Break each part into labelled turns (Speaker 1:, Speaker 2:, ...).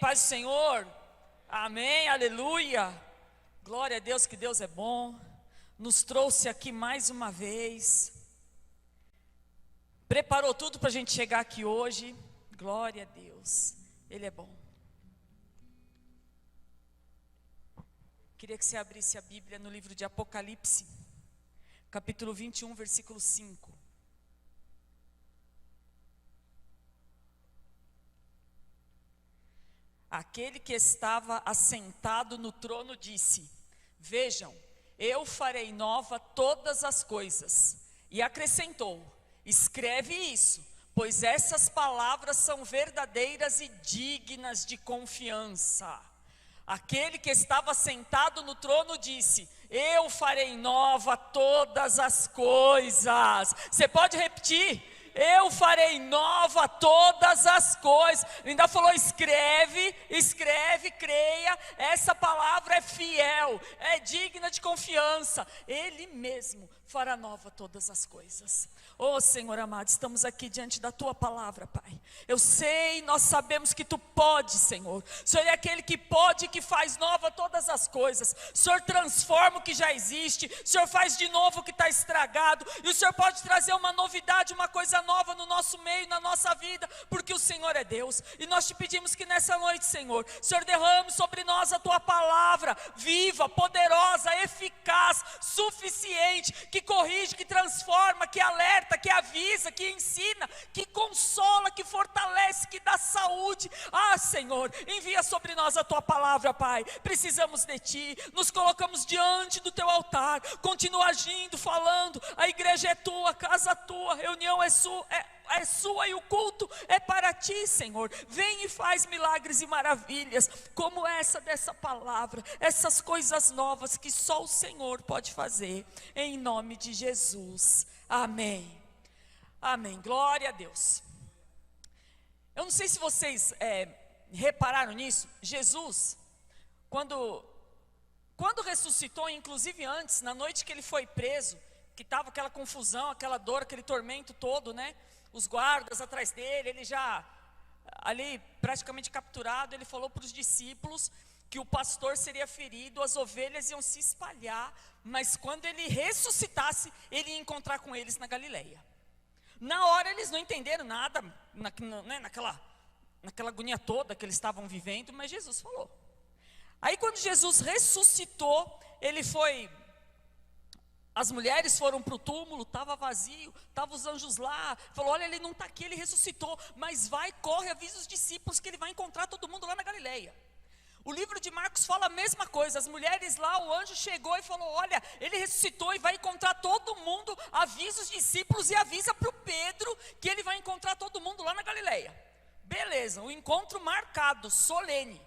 Speaker 1: paz do Senhor, amém, aleluia, glória a Deus, que Deus é bom, nos trouxe aqui mais uma vez, preparou tudo para a gente chegar aqui hoje, glória a Deus, Ele é bom. Queria que você abrisse a Bíblia no livro de Apocalipse, capítulo 21, versículo 5. Aquele que estava assentado no trono disse: vejam, eu farei nova todas as coisas. E acrescentou: escreve isso, pois essas palavras são verdadeiras e dignas de confiança. Aquele que estava sentado no trono disse: eu farei nova todas as coisas. Você pode repetir? Eu farei nova todas as coisas. Ele ainda falou: escreve, creia. Essa palavra é fiel, é digna de confiança. Ele mesmo fará nova todas as coisas. Oh Senhor amado, estamos aqui diante da Tua palavra, Pai. Eu sei, nós sabemos que Tu podes, Senhor. O Senhor é aquele que pode e que faz nova todas as coisas. O Senhor transforma o que já existe. O Senhor faz de novo o que está estragado. E o Senhor pode trazer uma novidade, uma coisa nova no nosso meio, na nossa vida, porque o Senhor é Deus. E nós te pedimos que nessa noite, Senhor, o Senhor derrame sobre nós a Tua palavra, viva, poderosa, eficaz, suficiente, que corrige, que transforma, que alerta, que avisa, que ensina, que consola, que fortalece, que dá saúde. Ah, Senhor, envia sobre nós a Tua palavra, Pai. Precisamos de Ti, nos colocamos diante do Teu altar. Continua agindo, falando. A igreja é Tua, a casa é Tua, a reunião é sua e o culto é para Ti, Senhor. Vem e faz milagres e maravilhas, como essa dessa palavra, essas coisas novas que só o Senhor pode fazer, em nome de Jesus, amém, amém, glória a Deus. Eu não sei se vocês repararam nisso. Jesus, quando ressuscitou, inclusive antes, na noite que Ele foi preso, que estava aquela confusão, aquela dor, aquele tormento todo, né? Os guardas atrás dele, ele já ali praticamente capturado, ele falou para os discípulos que o pastor seria ferido, as ovelhas iam se espalhar, mas quando ele ressuscitasse, ele ia encontrar com eles na Galileia. Na hora eles não entenderam nada, naquela agonia toda que eles estavam vivendo, mas Jesus falou. Aí quando Jesus ressuscitou, as mulheres foram para o túmulo, estava vazio, estavam os anjos lá, falou: olha, ele não está aqui, ele ressuscitou, mas corre, avisa os discípulos que ele vai encontrar todo mundo lá na Galileia. O livro de Marcos fala a mesma coisa, as mulheres lá, o anjo chegou e falou: olha, ele ressuscitou e vai encontrar todo mundo, avisa os discípulos e avisa para o Pedro que ele vai encontrar todo mundo lá na Galileia. Beleza, um encontro marcado, solene,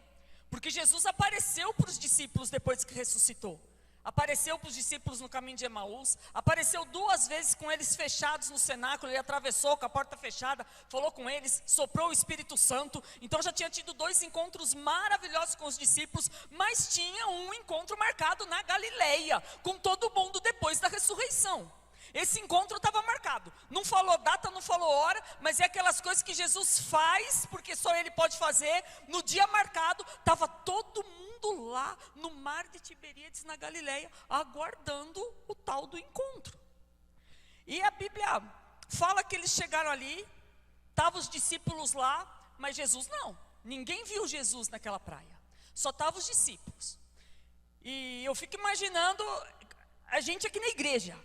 Speaker 1: porque Jesus apareceu para os discípulos depois que ressuscitou. Apareceu para os discípulos no caminho de Emaús, apareceu 2 vezes com eles fechados no cenáculo, ele atravessou com a porta fechada, falou com eles, soprou o Espírito Santo. Então já tinha tido 2 encontros maravilhosos com os discípulos, mas tinha um encontro marcado na Galileia, com todo mundo depois da ressurreição. Esse encontro estava marcado, não falou data, não falou hora, mas é aquelas coisas que Jesus faz, porque só Ele pode fazer. No dia marcado, estava todo mundo lá no mar de Tiberíades, na Galileia, aguardando o tal do encontro. E a Bíblia fala que eles chegaram ali, estavam os discípulos lá, mas Jesus não, ninguém viu Jesus naquela praia, só estavam os discípulos. E eu fico imaginando a gente aqui na igreja.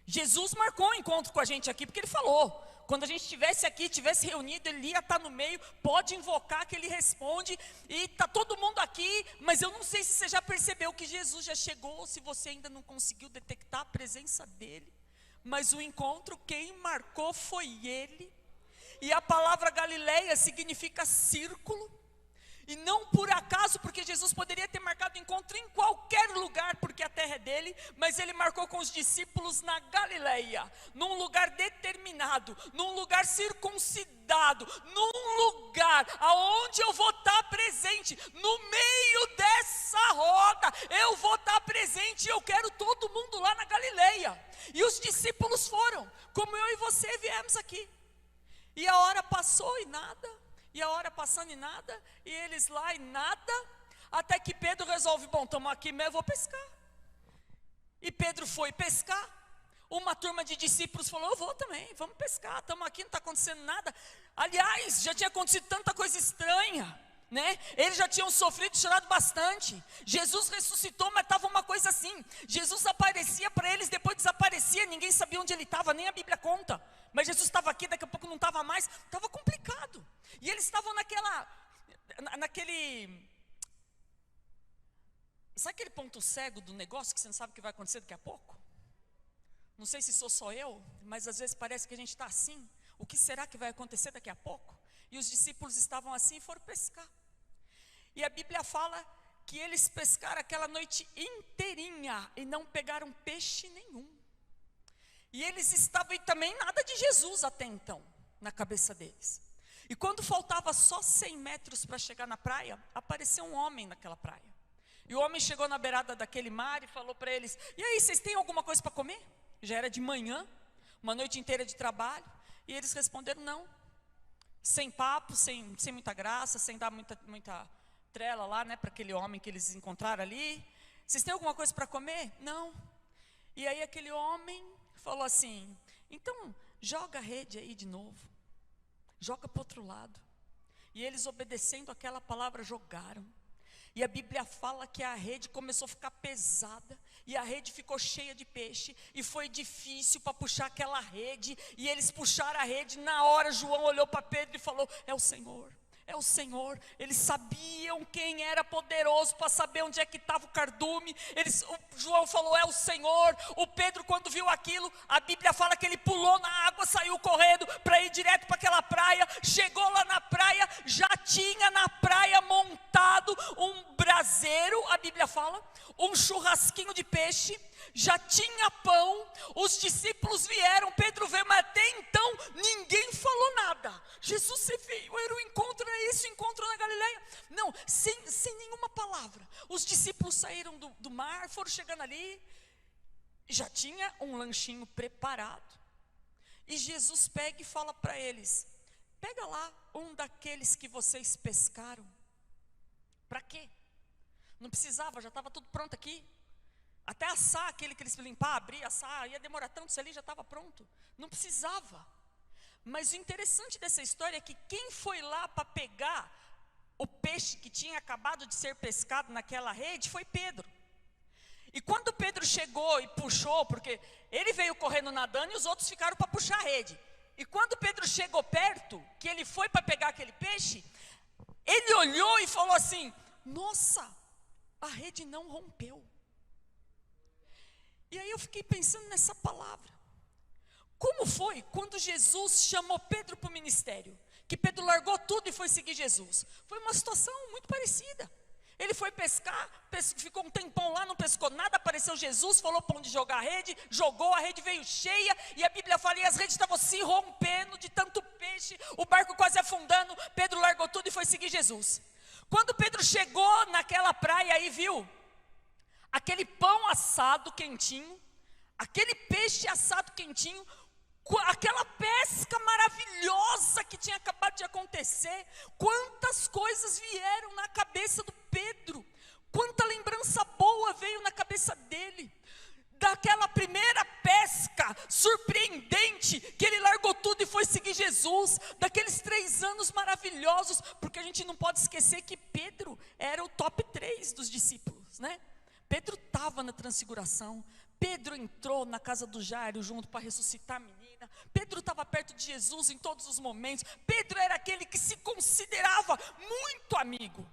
Speaker 1: Jesus marcou um encontro com a gente aqui, porque Ele falou: quando a gente estivesse aqui, estivesse reunido, Ele ia estar no meio, pode invocar que Ele responde, e está todo mundo aqui. Mas eu não sei se você já percebeu que Jesus já chegou, ou se você ainda não conseguiu detectar a presença dEle, mas o encontro, quem marcou foi Ele. E a palavra Galileia significa círculo, e não por acaso, porque Jesus poderia ter marcado encontro em qualquer lugar, porque a terra é dele, mas Ele marcou com os discípulos na Galileia, num lugar determinado, num lugar circuncidado, num lugar aonde eu vou estar presente, no meio dessa roda, eu vou estar presente, e eu quero todo mundo lá na Galileia. E os discípulos foram, como eu e você viemos aqui, e a hora passou e nada. E a hora passando e nada, e eles lá e nada, até que Pedro resolve, bom, estamos aqui mesmo, eu vou pescar. E Pedro foi pescar. Uma turma de discípulos falou, eu vou também, vamos pescar, estamos aqui, não está acontecendo nada. Aliás, já tinha acontecido tanta coisa estranha, né? Eles já tinham sofrido e chorado bastante. Jesus ressuscitou, mas estava uma coisa assim, Jesus aparecia para eles, depois desaparecia, ninguém sabia onde ele estava, nem a Bíblia conta. Mas Jesus estava aqui, daqui a pouco não estava mais, estava complicado. E eles estavam naquele... Sabe aquele ponto cego do negócio que você não sabe o que vai acontecer daqui a pouco? Não sei se sou só eu, mas às vezes parece que a gente está assim. O que será que vai acontecer daqui a pouco? E os discípulos estavam assim e foram pescar. E a Bíblia fala que eles pescaram aquela noite inteirinha e não pegaram peixe nenhum. E eles estavam, e também nada de Jesus até então, na cabeça deles. E quando faltava só 100 metros para chegar na praia, apareceu um homem naquela praia. E o homem chegou na beirada daquele mar e falou para eles, e aí, vocês têm alguma coisa para comer? Já era de manhã, uma noite inteira de trabalho. E eles responderam não. Sem papo, sem muita graça, sem dar muita trela lá, né, para aquele homem que eles encontraram ali. Vocês têm alguma coisa para comer? Não. E aí aquele homem falou assim, então joga a rede aí de novo. Joga para o outro lado. E eles, obedecendo aquela palavra, jogaram. E a Bíblia fala que a rede começou a ficar pesada, e a rede ficou cheia de peixe, e foi difícil para puxar aquela rede, e eles puxaram a rede. Na hora João olhou para Pedro e falou, é o Senhor. É o Senhor. Eles sabiam quem era poderoso para saber onde é que estava o cardume. O João falou, é o Senhor. O Pedro, quando viu aquilo, a Bíblia fala que ele pulou na água, saiu correndo para ir direto para aquela praia. Chegou lá na praia, já tinha na praia montado um braseiro, a Bíblia fala, um churrasquinho de peixe, já tinha pão. Os discípulos vieram, Pedro veio, mas até então ninguém falou nada. Jesus, você veio, era o encontro, era esse o encontro na Galileia? Não, sem nenhuma palavra. Os discípulos saíram do mar, foram chegando ali, já tinha um lanchinho preparado. E Jesus pega e fala para eles, pega lá um daqueles que vocês pescaram. Para quê? Não precisava, já estava tudo pronto aqui. Até assar aquele que eles limpar, abrir, assar, ia demorar tanto, isso ali já estava pronto. Não precisava. Mas o interessante dessa história é que quem foi lá para pegar o peixe que tinha acabado de ser pescado naquela rede foi Pedro. E quando Pedro chegou e puxou, porque ele veio correndo nadando e os outros ficaram para puxar a rede. E quando Pedro chegou perto, que ele foi para pegar aquele peixe, ele olhou e falou assim, nossa, a rede não rompeu. E aí eu fiquei pensando nessa palavra. Como foi quando Jesus chamou Pedro para o ministério? Que Pedro largou tudo e foi seguir Jesus. Foi uma situação muito parecida. Ele foi pescar, ficou um tempão lá, não pescou nada, apareceu Jesus, falou para onde jogar a rede, jogou, a rede veio cheia, e a Bíblia fala, e as redes estavam se rompendo de tanto peixe, o barco quase afundando. Pedro largou tudo e foi seguir Jesus. Quando Pedro chegou naquela praia e viu aquele pão assado quentinho, aquele peixe assado quentinho, aquela pesca maravilhosa que tinha acabado de acontecer, quantas coisas vieram na cabeça do Pedro, quanta lembrança boa veio na cabeça dele, daquela primeira pesca surpreendente, que ele largou tudo e foi seguir Jesus, daqueles 3 anos maravilhosos, porque a gente não pode esquecer que Pedro era o top 3 dos discípulos, né? Pedro estava na transfiguração, Pedro entrou na casa do Jairo junto para ressuscitar a menina, Pedro estava perto de Jesus em todos os momentos, Pedro era aquele que se considerava muito amigo.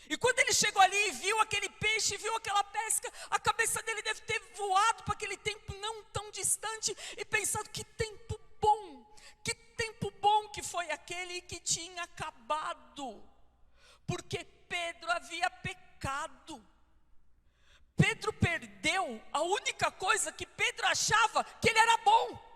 Speaker 1: E quando ele chegou ali e viu aquele peixe, viu aquela pesca, a cabeça dele deve ter voado para aquele tempo não tão distante e pensado, que tempo bom que foi aquele que tinha acabado, porque Pedro havia pecado. Pedro perdeu a única coisa que Pedro achava que ele era bom.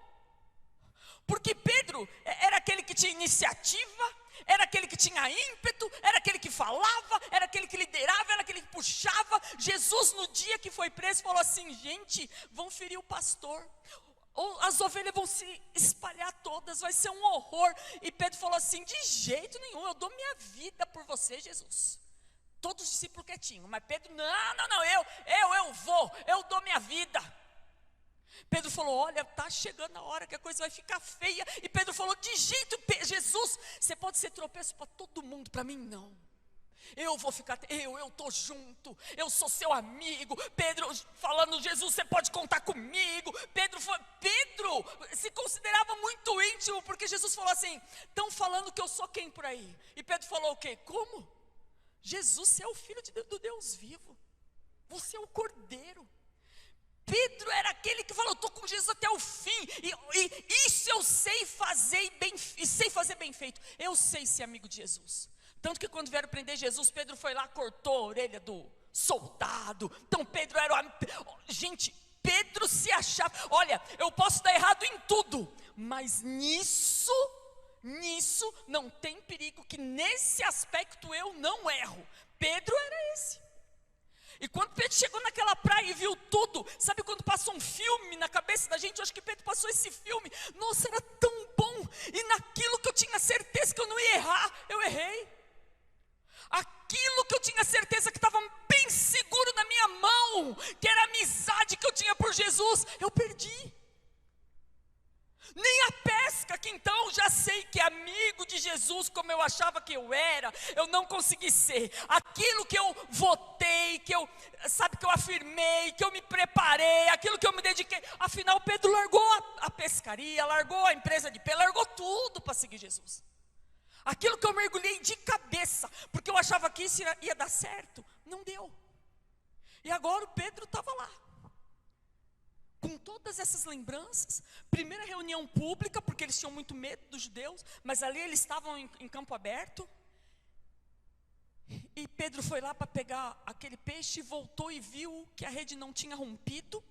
Speaker 1: Porque Pedro era aquele que tinha iniciativa, era aquele que tinha ímpeto, era aquele que falava, era aquele que liderava, era aquele que puxava. Jesus, no dia que foi preso, falou assim, gente, vão ferir o pastor. ou as ovelhas vão se espalhar todas, vai ser um horror. E Pedro falou assim: de jeito nenhum, eu dou minha vida por você, Jesus. Todos os discípulos quietinhos, mas Pedro, não, eu dou minha vida. Pedro falou: olha, está chegando a hora que a coisa vai ficar feia. E Pedro falou: de jeito, Jesus, você pode ser tropeço para todo mundo, para mim não. Eu vou ficar, eu estou junto, eu sou seu amigo. Pedro falando: Jesus, você pode contar comigo. Pedro se considerava muito íntimo, porque Jesus falou assim: estão falando que eu sou quem por aí? E Pedro falou o quê? Como? Jesus, você é o filho do Deus vivo, você é o Cordeiro. Pedro era aquele que falou: estou com Jesus até o fim, e isso eu sei fazer bem feito. Eu sei ser amigo de Jesus. Tanto que quando vieram prender Jesus, Pedro foi lá, cortou a orelha do soldado. Então Pedro era gente, Pedro se achava, olha, eu posso dar errado em tudo, mas nisso não tem perigo, que nesse aspecto eu não erro. Pedro era esse. E quando Pedro chegou naquela praia e viu tudo, sabe quando passa um filme na cabeça da gente? Eu acho que Pedro passou esse filme. Nossa, era tão bom, e naquilo que eu tinha certeza que eu não ia errar, eu errei. Aquilo que eu tinha certeza que estava bem seguro na minha mão, que era a amizade que eu tinha por Jesus, eu perdi. Nem a pesca, que então já sei que amigo de Jesus, como eu achava que eu era, eu não consegui ser. Aquilo que eu votei, que eu afirmei, que eu me preparei, aquilo que eu me dediquei. Afinal, Pedro largou a pescaria, largou a empresa de peixe, largou tudo para seguir Jesus. Aquilo que eu mergulhei de cabeça, porque eu achava que isso ia dar certo, não deu. E agora o Pedro estava lá, com todas essas lembranças. Primeira reunião pública, porque eles tinham muito medo dos judeus, mas ali eles estavam em campo aberto. E Pedro foi lá para pegar aquele peixe, voltou e viu que a rede não tinha rompido.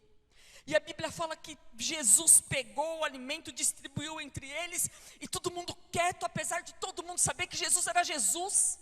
Speaker 1: E a Bíblia fala que Jesus pegou o alimento, distribuiu entre eles, e todo mundo quieto, apesar de todo mundo saber que Jesus era Jesus.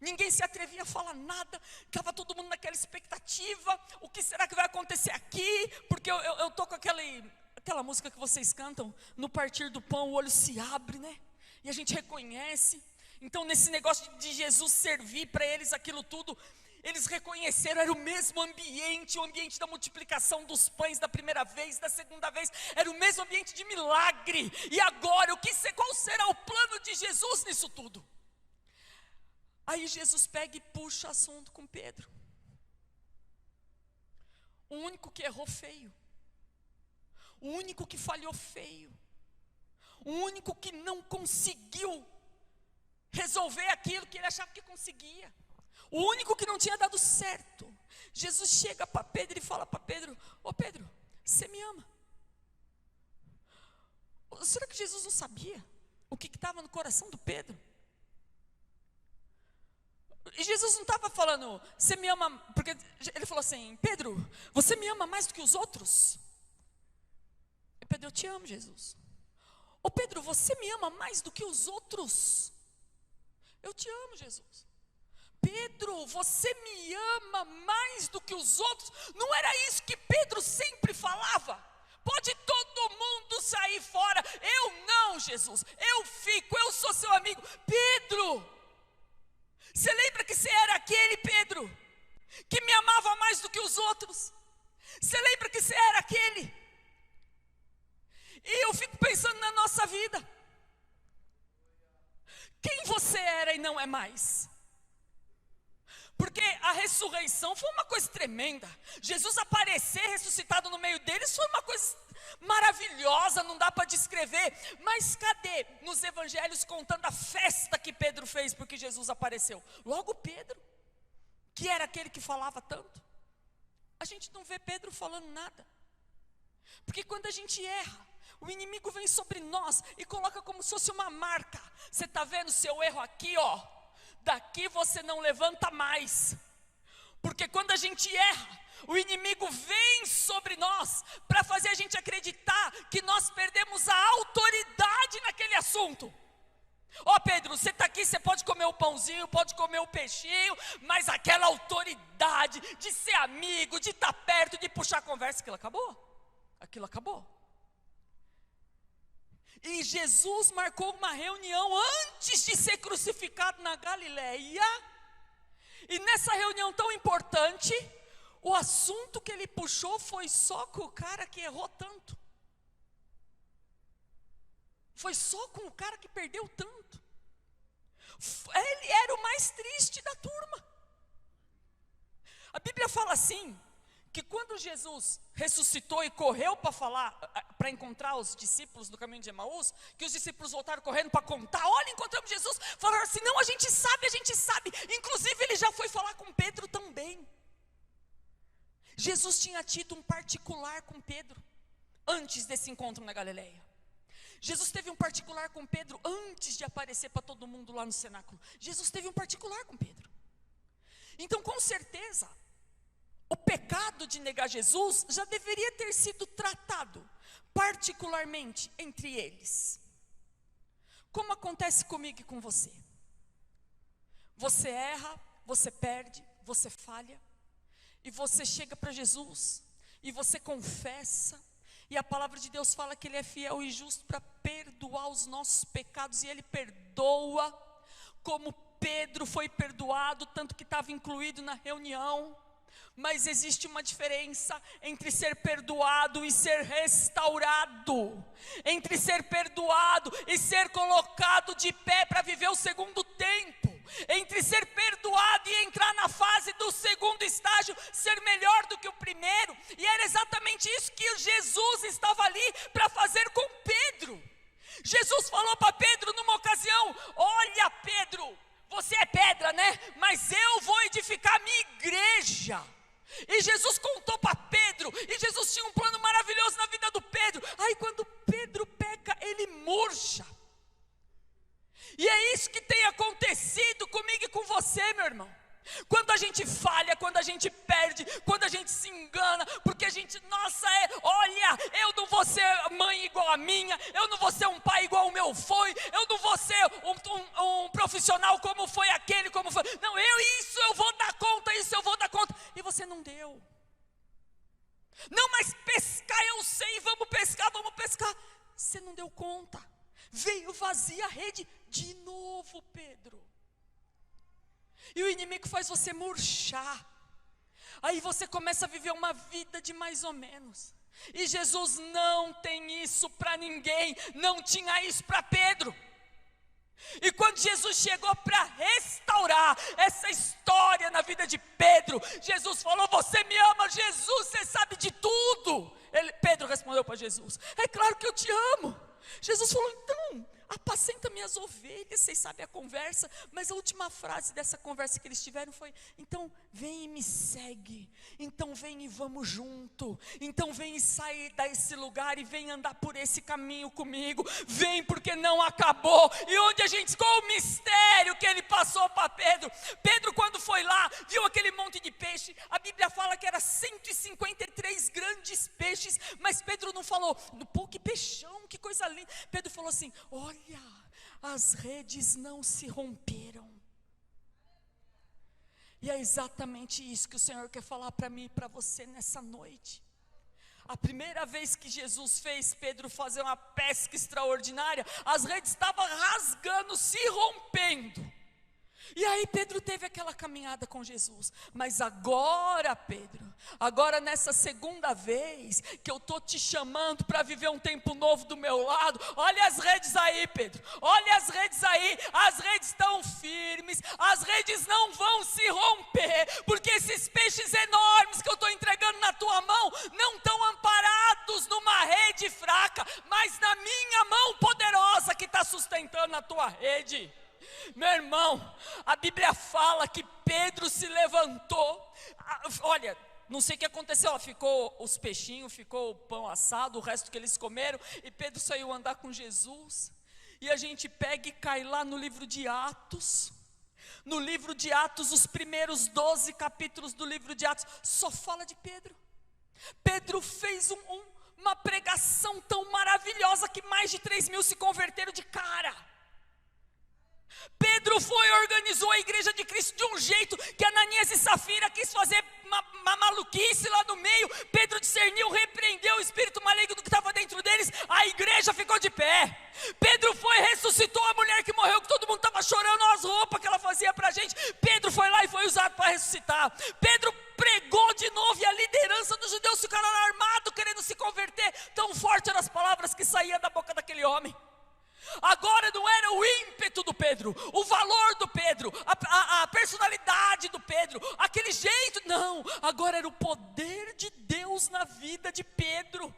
Speaker 1: Ninguém se atrevia a falar nada, estava todo mundo naquela expectativa: o que será que vai acontecer aqui? Porque eu estou com aquela música que vocês cantam, no partir do pão o olho se abre, né? E a gente reconhece. Então nesse negócio de Jesus servir para eles aquilo tudo, eles reconheceram, era o mesmo ambiente, o ambiente da multiplicação dos pães da primeira vez, da segunda vez, era o mesmo ambiente de milagre. E agora, qual será o plano de Jesus nisso tudo? Aí Jesus pega e puxa assunto com Pedro. O único que errou feio, o único que falhou feio, o único que não conseguiu resolver aquilo que ele achava que conseguia, o único que não tinha dado certo. Jesus chega para Pedro e fala para Pedro: ô Pedro, você me ama? Será que Jesus não sabia o que estava no coração do Pedro? E Jesus não estava falando: você me ama, porque ele falou assim: Pedro, você me ama mais do que os outros? E Pedro: eu te amo, Jesus. Ô Pedro, você me ama mais do que os outros? Eu te amo, Jesus. Pedro, você me ama mais do que os outros? Não era isso que Pedro sempre falava? Pode todo mundo sair fora, eu não, Jesus, eu fico, eu sou seu amigo. Pedro, você lembra que você era aquele Pedro que me amava mais do que os outros? Você lembra que você era aquele? E eu fico pensando na nossa vida, quem você era e não é mais? Porque a ressurreição foi uma coisa tremenda. Jesus aparecer ressuscitado no meio deles foi uma coisa maravilhosa, não dá para descrever. Mas cadê nos evangelhos contando a festa que Pedro fez porque Jesus apareceu? Logo Pedro, que era aquele que falava tanto, a gente não vê Pedro falando nada. Porque quando a gente erra, o inimigo vem sobre nós e coloca como se fosse uma marca. Você está vendo o seu erro aqui, ó? Daqui você não levanta mais. Porque quando a gente erra, o inimigo vem sobre nós para fazer a gente acreditar que nós perdemos a autoridade naquele assunto. Ó Pedro, você está aqui, você pode comer o pãozinho, pode comer o peixinho, mas aquela autoridade de ser amigo, de estar perto, de puxar a conversa, aquilo acabou. E Jesus marcou uma reunião antes de ser crucificado na Galileia. E nessa reunião tão importante, o assunto que ele puxou foi só com o cara que errou tanto. Foi só com o cara que perdeu tanto. Ele era o mais triste da turma. A Bíblia fala assim, que quando Jesus ressuscitou e correu para falar, para encontrar os discípulos no caminho de Emaús, que os discípulos voltaram correndo para contar, olha, encontramos Jesus, falaram assim, não, a gente sabe, inclusive ele já foi falar com Pedro também. Jesus tinha tido um particular com Pedro, antes desse encontro na Galileia. Jesus teve um particular com Pedro, antes de aparecer para todo mundo lá no cenáculo. Jesus teve um particular com Pedro. Então, com certeza, o pecado de negar Jesus já deveria ter sido tratado particularmente entre eles. Como acontece comigo e com você? Você erra, você perde, você falha, e você chega para Jesus, e você confessa, e a palavra de Deus fala que Ele é fiel e justo para perdoar os nossos pecados, e Ele perdoa, como Pedro foi perdoado, tanto que estava incluído na reunião. Mas existe uma diferença entre ser perdoado e ser restaurado, entre ser perdoado e ser colocado de pé para viver o segundo tempo, entre ser perdoado e entrar na fase do segundo estágio, ser melhor do que o primeiro. E era exatamente isso que Jesus estava ali para fazer com Pedro. Jesus falou para Pedro numa ocasião, olha Pedro, você é pedra, né? Mas eu vou edificar a minha igreja. E Jesus contou para Pedro, e Jesus tinha um plano maravilhoso na vida do Pedro. Aí quando Pedro peca, ele murcha. E é isso que tem acontecido comigo e com você, meu irmão. Quando a gente falha, quando a gente perde, quando a gente se engana, porque a gente, olha, eu não vou ser mãe igual a minha, eu não vou ser um pai igual o meu foi, eu não vou ser um profissional como foi aquele, como foi, não, eu vou dar conta, e você não deu. Não, mas pescar eu sei, vamos pescar, você não deu conta, veio vazia a rede, de novo Pedro. E o inimigo faz você murchar. Aí você começa a viver uma vida de mais ou menos. E Jesus não tem isso para ninguém. Não tinha isso para Pedro. E quando Jesus chegou para restaurar essa história na vida de Pedro, Jesus falou, você me ama, Jesus, você sabe de tudo. Pedro respondeu para Jesus, é claro que eu te amo. Jesus falou, então, apacenta minhas ovelhas. Vocês sabem a conversa, mas a última frase dessa conversa que eles tiveram foi, então vem e me segue, então vem e vamos junto, então vem e sai desse lugar e vem andar por esse caminho comigo, vem porque não acabou. E onde a gente, qual o mistério que ele passou para Pedro? Pedro quando foi lá, viu aquele monte de peixe, a Bíblia fala que era 153 grandes peixes, mas Pedro não falou, pô, que peixão, que coisa linda. Pedro falou assim, olha, as redes não se romperam. E é exatamente isso que o Senhor quer falar para mim e para você nessa noite. A primeira vez que Jesus fez Pedro fazer uma pesca extraordinária, as redes estavam rasgando, se rompendo. E aí Pedro teve aquela caminhada com Jesus. Mas agora Pedro, agora nessa segunda vez que eu estou te chamando para viver um tempo novo do meu lado, olha as redes aí Pedro, olha as redes aí, as redes estão firmes, as redes não vão se romper, porque esses peixes enormes que eu estou entregando na tua mão, não estão amparados numa rede fraca, mas na minha mão poderosa que está sustentando a tua rede. Meu irmão, a Bíblia fala que Pedro se levantou, olha, não sei o que aconteceu, ficou os peixinhos, ficou o pão assado, o resto que eles comeram, e Pedro saiu andar com Jesus. E a gente pega e cai lá no livro de Atos. No livro de Atos, os primeiros 12 capítulos do livro de Atos, só fala de Pedro. Pedro fez uma pregação tão maravilhosa que mais de 3.000 se converteram de cara. Pedro organizou a igreja de Cristo de um jeito que Ananias e Safira quis fazer uma maluquice lá no meio. Pedro discerniu, repreendeu o espírito maligno que estava dentro deles, a igreja ficou de pé. Pedro foi e ressuscitou a mulher que morreu, que todo mundo estava chorando, as roupas que ela fazia para a gente. Pedro foi lá e foi usado para ressuscitar. Pedro pregou de novo e a liderança dos judeus ficaram armados, querendo se converter. Tão forte eram as palavras que saíam da boca daquele homem. Agora não era o ímpeto do Pedro, o valor do Pedro, a personalidade do Pedro, aquele jeito, não. Agora era o poder de Deus na vida de Pedro.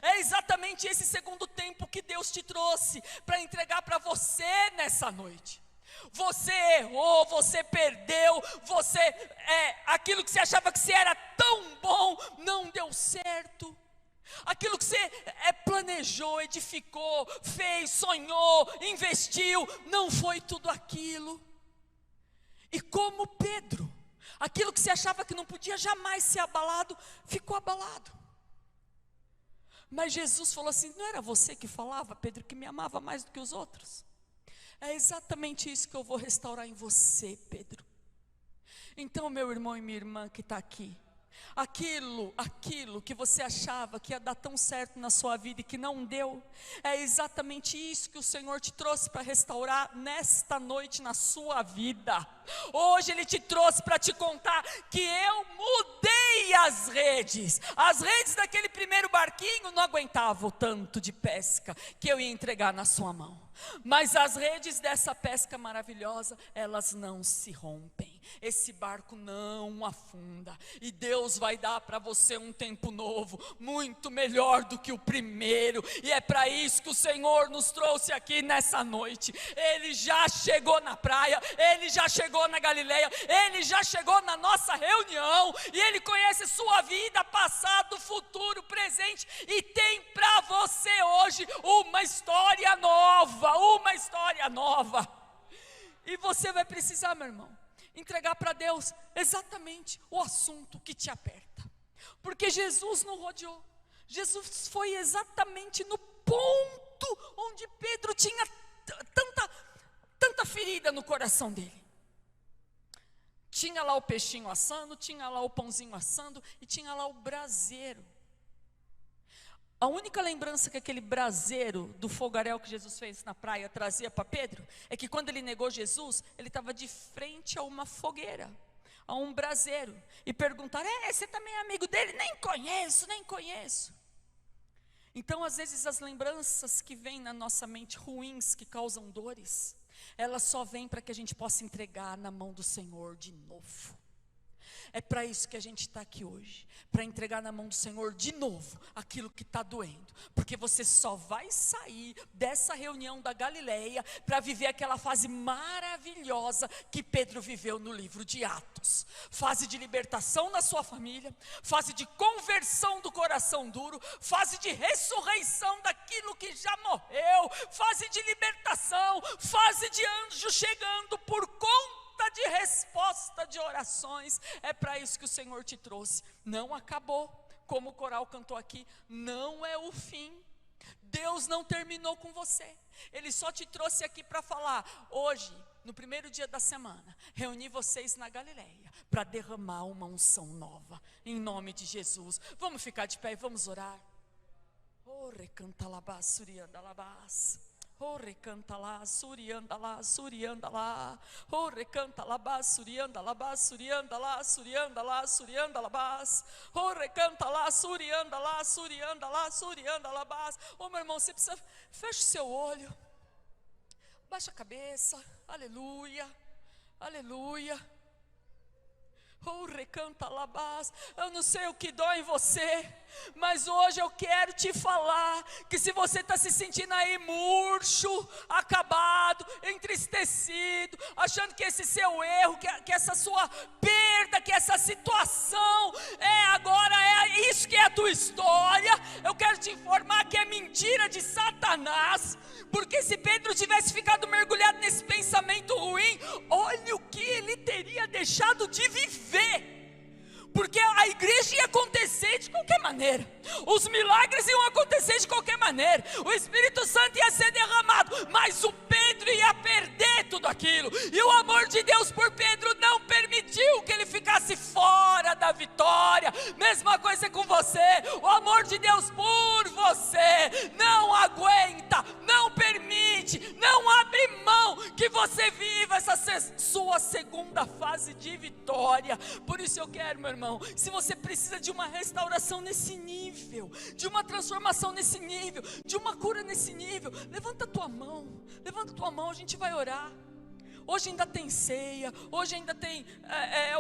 Speaker 1: É exatamente esse segundo tempo que Deus te trouxe para entregar para você nessa noite. Você errou, você perdeu, aquilo que você achava que você era tão bom, não deu certo. Aquilo que você planejou, edificou, fez, sonhou, investiu, não foi tudo aquilo. E como Pedro, aquilo que você achava que não podia jamais ser abalado, ficou abalado. Mas Jesus falou assim: não era você que falava, Pedro, que me amava mais do que os outros? É exatamente isso que eu vou restaurar em você, Pedro. Então, meu irmão e minha irmã que está aqui, aquilo que você achava que ia dar tão certo na sua vida e que não deu, é exatamente isso que o Senhor te trouxe para restaurar nesta noite na sua vida. Hoje Ele te trouxe para te contar que eu mudei as redes daquele primeiro barquinho não aguentavam o tanto de pesca que eu ia entregar na sua mão, mas as redes dessa pesca maravilhosa, elas não se rompem, esse barco não afunda, e Deus vai dar para você um tempo novo, muito melhor do que o primeiro, e é para isso que o Senhor nos trouxe aqui nessa noite. Ele já chegou na praia, Ele já chegou na Galileia, Ele já chegou na nossa reunião, e Ele conhece sua vida, passado, futuro, presente, e tem para você hoje uma história nova, e você vai precisar, meu irmão, entregar para Deus exatamente o assunto que te aperta, porque Jesus não rodeou, Jesus foi exatamente no ponto onde Pedro tinha tanta ferida no coração dele. Tinha lá o peixinho assando, tinha lá o pãozinho assando e tinha lá o braseiro. A única lembrança que aquele braseiro do fogaréu que Jesus fez na praia trazia para Pedro, é que quando ele negou Jesus, ele estava de frente a uma fogueira, a um braseiro, e perguntaram: você também é amigo dele? Nem conheço. Então às vezes as lembranças que vêm na nossa mente ruins, que causam dores, elas só vêm para que a gente possa entregar na mão do Senhor de novo. É para isso que a gente está aqui hoje, para entregar na mão do Senhor de novo aquilo que está doendo, porque você só vai sair dessa reunião da Galileia para viver aquela fase maravilhosa que Pedro viveu no livro de Atos, fase de libertação na sua família, fase de conversão do coração duro, fase de ressurreição daquilo que já morreu, fase de libertação, fase de anjo chegando por conta de resposta de orações. É para isso que o Senhor te trouxe. Não acabou, como o coral cantou aqui, não é o fim. Deus não terminou com você, Ele só te trouxe aqui para falar: hoje, no primeiro dia da semana, reuni vocês na Galileia para derramar uma unção nova, em nome de Jesus. Vamos ficar de pé e vamos orar. Oh, recanta labás, surianda labás. Oh, recanta lá, surianda lá, surianda lá. Oh, recanta labás, surianda labás, surianda lá, surianda lá, surianda labás. Oh, recanta lá, surianda lá, surianda lá, surianda labás. Oh, meu irmão, você precisa, feche o seu olho, baixa a cabeça, aleluia, aleluia. Oh, recanta labás. Eu não sei o que dói em você, mas hoje eu quero te falar que se você está se sentindo aí murcho, acabado, entristecido, achando que esse seu erro, que essa sua perda, que essa situação agora é isso que é a tua história, eu quero te informar que é mentira de Satanás, porque se Pedro tivesse ficado mergulhado nesse pensamento ruim, olha o que ele teria deixado de viver. Porque a igreja ia acontecer de qualquer maneira, os milagres iam acontecer de qualquer maneira, o Espírito Santo ia ser derramado, mas o Pedro ia perder tudo aquilo, e o amor de Deus por Pedro não permitiu que ele ficasse fora da vitória. Mesma coisa com você, o amor de Deus por você não aguenta, não permite é sua segunda fase de vitória. Por isso eu quero, meu irmão, se você precisa de uma restauração nesse nível, de uma transformação nesse nível, de uma cura nesse nível, levanta a tua mão, a gente vai orar. Hoje ainda tem ceia, hoje ainda tem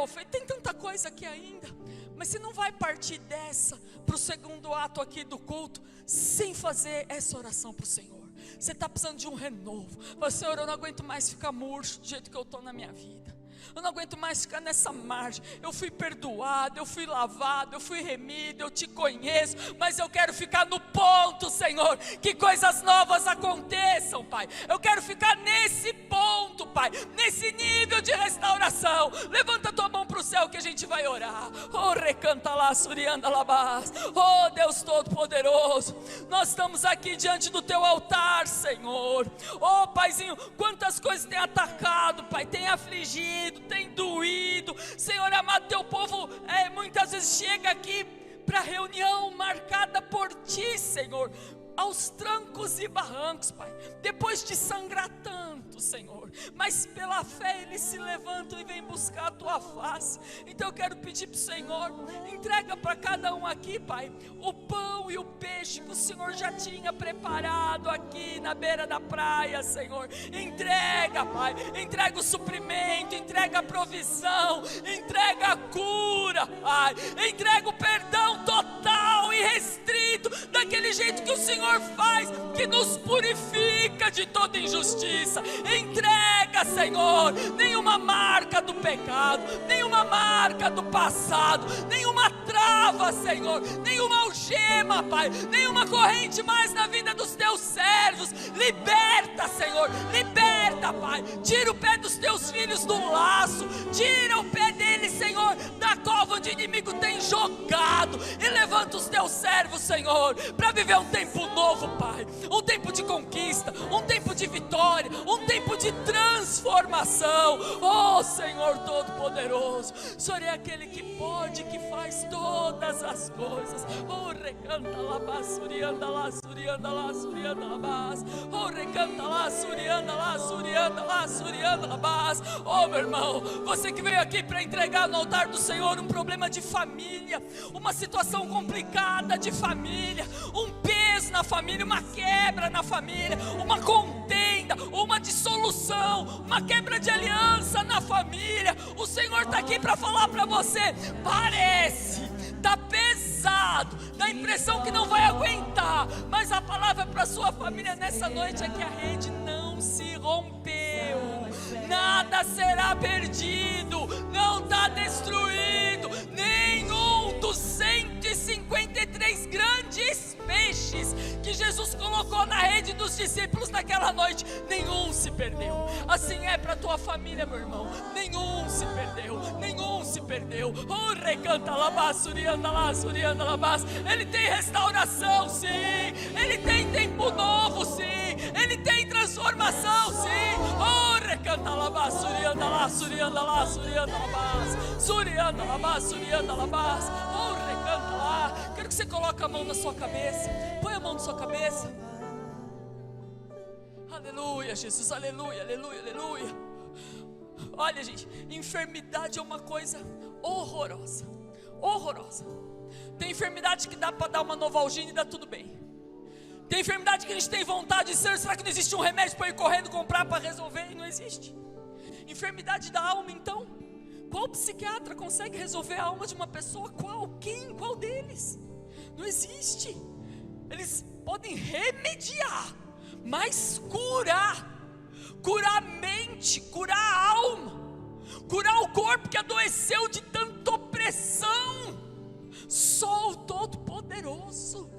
Speaker 1: oferta, tem tanta coisa aqui ainda. Mas você não vai partir dessa para o segundo ato aqui do culto sem fazer essa oração para o Senhor. Você está precisando de um renovo. Fala, Senhor, eu não aguento mais ficar murcho do jeito que eu estou na minha vida. Eu não aguento mais ficar nessa margem. Eu fui perdoado, eu fui lavado, eu fui remido, eu te conheço, mas eu quero ficar no ponto, Senhor, que coisas novas aconteçam, Pai. Eu quero ficar nesse ponto, Pai, nesse nível de restauração. Levanta a tua mão para o céu que a gente vai orar. Oh, recanta lá, surianda labás. Oh, Deus Todo-Poderoso, nós estamos aqui diante do teu altar, Senhor. Oh, Paizinho, quantas coisas tem atacado, Pai, tem afligido, tem doído. Senhor amado, teu povo muitas vezes chega aqui para reunião marcada por ti, Senhor, aos trancos e barrancos, Pai, depois de sangrar tanto, Senhor, mas pela fé eles se levantam e vêm buscar a tua face. Então eu quero pedir para o Senhor, entrega para cada um aqui, Pai, o pão e o peixe que o Senhor já tinha preparado aqui na beira da praia, Senhor. Entrega, Pai, entrega o suprimento, entrega a provisão, entrega a cura, Pai, entrega o perdão total e restrito, daquele jeito que o Senhor faz, que nos purifica de toda injustiça. Entrega, Senhor, nenhuma marca do pecado, nenhuma marca do passado, nenhuma trava, Senhor, nenhuma algema, Pai, nenhuma corrente mais na vida dos teus servos. Liberta, Senhor, liberta, Pai. Tira o pé dos teus filhos do laço, tira o pé deles, Senhor, da cova onde o inimigo tem jogado, e levanta os teus servos, Senhor, para viver um tempo novo, Pai, um tempo de conquista, um tempo de vitória, um tempo de transformação. Oh, Senhor Todo-Poderoso, o Senhor é aquele que pode, que faz todas as coisas. Oh, recanta lá, surianda lá, surianda lá, surianda lá, oh, recanta lá, surianda lá, surianda lá, surianda lá. Oh, meu irmão, você que veio aqui para entregar no altar do Senhor um problema de família, uma situação complicada de família, um peso na família, uma quebra na família, uma contenda, uma dissolução, uma quebra de aliança na família. O Senhor está aqui para falar para você: parece, está pesado, dá a impressão que não vai aguentar, mas a palavra para sua família nessa noite é que a rede não se rompeu, nada será perdido, não está destruído. Nenhum dos 153 grandes peixes que Jesus colocou na rede dos discípulos naquela noite, nenhum se perdeu. Assim é para a tua família, meu irmão, nenhum se perdeu, nenhum se perdeu. Oh, recanta lá, surianda lá, surianda lá. Ele tem restauração, sim, ele tem tempo novo, sim, ele tem transformação, sim. Oh, recanta lá, surianda lá, surianda lá, surianda lá, surianda lá, surianda lá. Oh, recanta lá. Quero que você coloque a mão na sua cabeça. Põe a mão na sua cabeça. Aleluia, Jesus, aleluia, aleluia, aleluia. Olha, gente, enfermidade é uma coisa horrorosa, horrorosa. Tem enfermidade que dá para dar uma novalgina e dá tudo bem. Tem enfermidade que a gente tem vontade de ser, será que não existe um remédio para ir correndo comprar para resolver? E não existe. Enfermidade da alma, então, qual psiquiatra consegue resolver a alma de uma pessoa? Qual? Quem? Qual deles? Não existe. Eles podem remediar, mas curar a mente, curar a alma, curar o corpo que adoeceu de tanta opressão, só o Todo-Poderoso.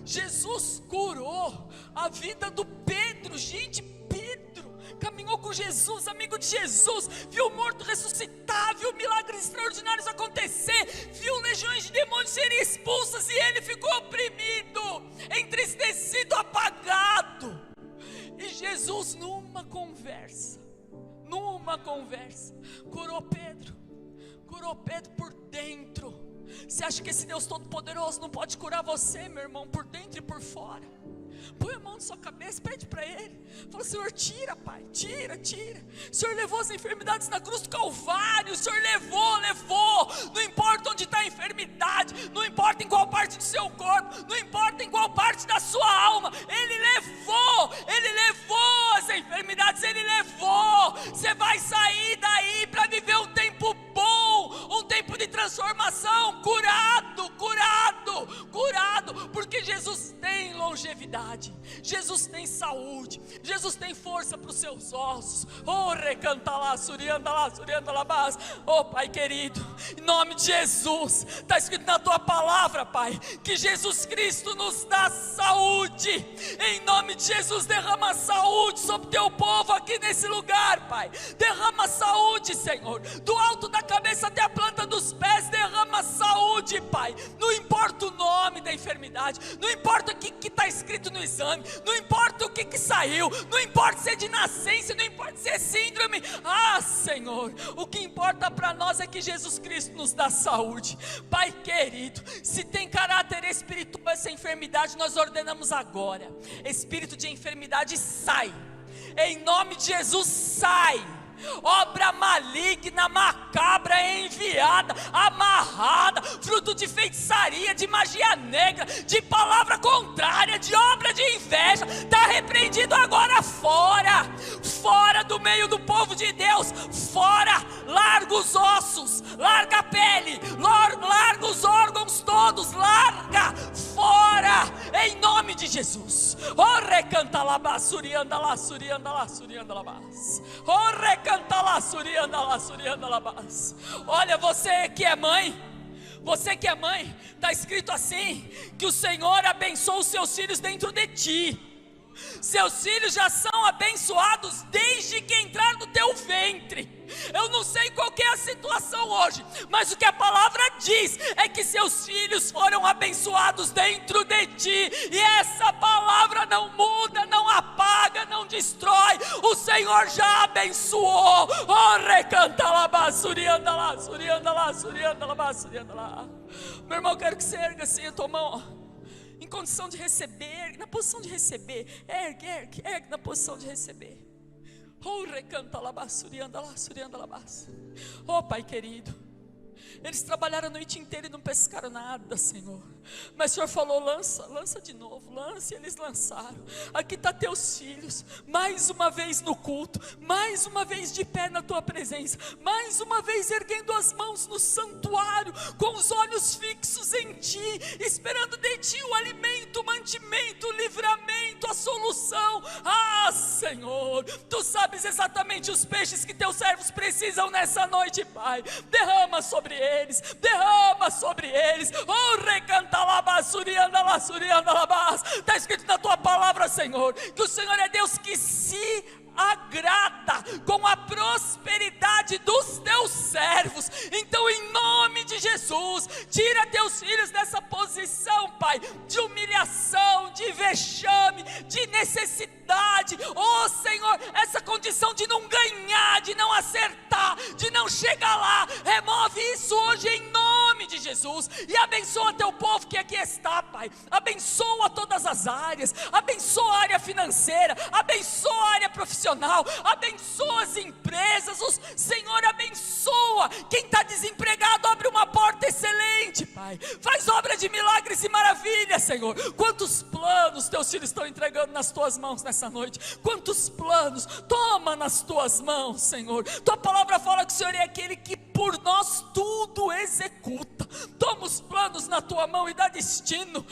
Speaker 1: Jesus curou a vida do Pedro. Gente, Pedro caminhou com Jesus, amigo de Jesus, viu o morto ressuscitar, viu milagres extraordinários acontecer, viu legiões de demônios serem expulsas, e ele ficou oprimido, entristecido, apagado. E Jesus numa conversa, curou Pedro por dentro. Você acha que esse Deus Todo-Poderoso não pode curar você, meu irmão, por dentro e por fora? Põe a mão na sua cabeça, pede para Ele. Fala: Senhor, tira, Pai, tira. O Senhor levou as enfermidades na cruz do Calvário. O Senhor levou. Não importa onde está a enfermidade, não importa em qual parte do seu corpo, não importa em qual parte da sua alma. Ele levou as enfermidades, Ele levou. Você vai sair daí para viver um tempo bom, um tempo de transformação, curado, porque Jesus tem longevidade, Jesus tem saúde, Jesus tem força para os seus ossos. Oh, recanta lá, surianda lá, oh, Pai querido, em nome de Jesus, está escrito na tua palavra, Pai, que Jesus Cristo nos dá saúde. Em nome de Jesus, derrama saúde sobre teu povo aqui nesse lugar, Pai. Derrama saúde, Senhor, do alto da cabeça até a planta dos pés. Derrama saúde, Pai. Não importa o nome da enfermidade, não importa o que está escrito no exame, não importa o que saiu, não importa se é de nascença, não importa se é síndrome. Senhor, o que importa para nós é que Jesus Cristo nos dá saúde. Pai querido, se tem caráter espiritual essa enfermidade, nós ordenamos agora: espírito de enfermidade, sai, em nome de Jesus, sai. Obra maligna, macabra é enviada, amarrada, fruto de feitiçaria, de magia negra, de palavra contrária, de obra de inveja, está repreendido agora. Fora do meio do povo de Deus, fora. Larga os ossos, larga a pele, larga os órgãos todos, larga, fora, em nome de Jesus. Oh, recanta lá, surianda lá, oh, recanta lá, surianda lá. Olha, você que é mãe, está escrito assim, que o Senhor abençoa os seus filhos dentro de ti. Seus filhos já são abençoados desde que entraram no teu ventre. Eu não sei qual que é a situação hoje, mas o que a palavra diz é que seus filhos foram abençoados dentro de ti, e essa palavra não muda, não apaga, não destrói. O Senhor já abençoou. Oh, recanta lá, surianda lá. Meu irmão, eu quero que você erga assim a tua mão, em condição de receber, na posição de receber. Ergue na posição de receber. Oh, recanta lá, surianda lá. Oh, Pai querido, eles trabalharam a noite inteira e não pescaram nada, Senhor, mas o Senhor falou: lança de novo, e eles lançaram. Aqui está teus filhos, mais uma vez no culto, mais uma vez de pé na tua presença, mais uma vez erguendo as mãos no santuário, com os olhos fixos em ti, esperando de ti o alimento, o mantimento, o livramento, a solução. Senhor, tu sabes exatamente os peixes que teus servos precisam nessa noite, Pai. Derrama sobre eles. Oh, recanta lá, surianda lá. Está escrito na tua palavra, Senhor, que o Senhor é Deus que se agrada com a prosperidade dos teus servos. Então, em nome de Jesus, tira teus filhos dessa posição, Pai, de humilhação, de vexame, de necessidade. Oh, Senhor, essa condição de não ganhar, de não acertar, de não chegar lá, remove isso hoje em nome de Jesus, e abençoa teu povo que aqui está, Pai. Abençoa todas as áreas, abençoa a área financeira, abençoa a área profissional, abençoa as empresas. Senhor, abençoa quem está desempregado, abre uma porta excelente, Pai. Faz obra de milagres e maravilhas, Senhor. Quantos planos teus filhos estão entregando nas tuas mãos nessa noite? Quantos planos? Toma nas tuas mãos, Senhor. Tua palavra fala que o Senhor é aquele que por nós tudo executa. Toma os planos na tua mão e dá destino.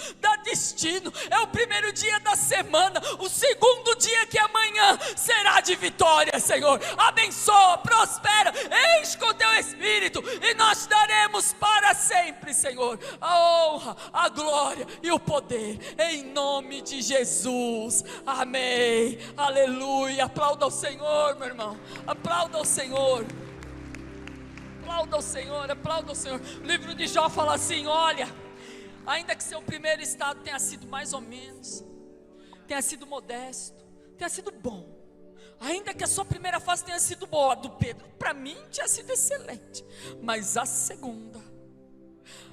Speaker 1: É o primeiro dia da semana, o segundo dia que amanhã será de vitória, Senhor. Abençoa, prospera, enche com teu Espírito, e nós te daremos para sempre, Senhor, a honra, a glória e o poder, em nome de Jesus. Amém, aleluia. Aplauda ao Senhor, meu irmão. Aplauda ao Senhor. Aplauda ao Senhor. O livro de Jó fala assim: olha, ainda que seu primeiro estado tenha sido mais ou menos, tenha sido modesto, tenha sido bom, ainda que a sua primeira fase tenha sido boa, a do Pedro, para mim tinha sido excelente, mas a segunda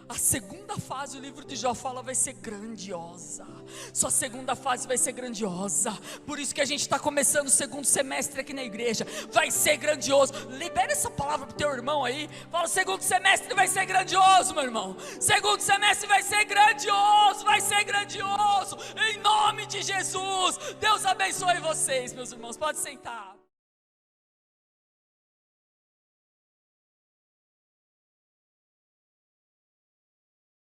Speaker 1: A segunda fase, o livro de Jó fala, vai ser grandiosa. Sua segunda fase vai ser grandiosa. Por isso que a gente está começando o segundo semestre aqui na igreja. Vai ser grandioso. Libera essa palavra pro teu irmão aí. Fala, segundo semestre vai ser grandioso, meu irmão. Segundo semestre vai ser grandioso. Vai ser grandioso. Em nome de Jesus. Deus abençoe vocês, meus irmãos. Pode sentar.